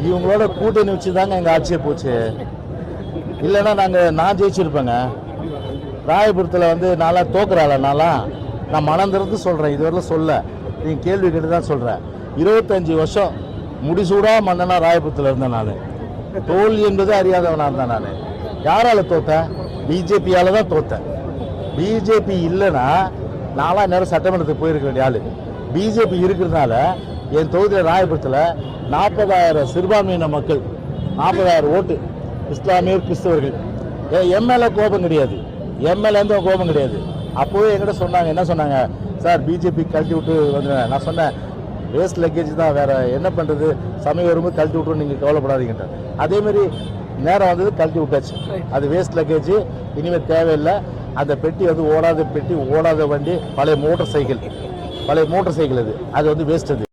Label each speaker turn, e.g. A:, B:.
A: இவங்களோட கூட்டணி வச்சு தாங்க எங்கள் ஆட்சியே போச்சு. இல்லைன்னா நான் ஜெயிச்சிருப்பேங்க. ராயபுரத்தில் வந்து நான்லாம் தோக்குறாள். நான் மனம் திறந்து சொல்கிறேன், இதுவரையிலும் சொல்ல, நீங்கள் கேள்வி கேட்டு தான் சொல்கிறேன். 25 வருஷம் முடிசூடா மன்னனா ராயபுரத்தில் இருந்தேன். நான் தோல்வி என்பது அறியாதவனாக இருந்தேன். நான் யாரால் தோத்தேன்? பிஜேபியால் தான் தோத்தேன். பிஜேபி இல்லைன்னா நான்லாம் நேரம் சட்டமன்றத்துக்கு போயிருக்க வேண்டிய ஆள். பிஜேபி இருக்கிறதுனால என் தொகுதியில் ராயபுரத்தில் 40,000 சிறுபான்மையின மக்கள், 40,000 ஓட்டு இஸ்லாமியர் கிறிஸ்தவர்கள். எம்எல்ஏ கோபம் கிடையாது, எம்எல்ஏ கோபம் கிடையாது. அப்போவே என்கிட்ட சொன்னாங்க, என்ன சொன்னாங்க, சார் பிஜேபி கழட்டி விட்டு வந்துடுங்க. நான் சொன்னேன், வேஸ்ட் லக்கேஜ் தான், வேறு என்ன பண்ணுறது, சமயம் வரும்போது கழட்டி விட்டுரும், நீங்கள் கவலைப்படாதீங்கன்ற. அதேமாரி நேரம் வந்தது, கழட்டி விட்டாச்சு. அது வேஸ்ட் லக்கேஜ், இனிமேல் தேவையில்லை. அந்த பெட்டி வந்து ஓடாத பெட்டி, ஓடாத வண்டி, பழைய மோட்டார் சைக்கிள் அது வந்து வேஸ்ட். அது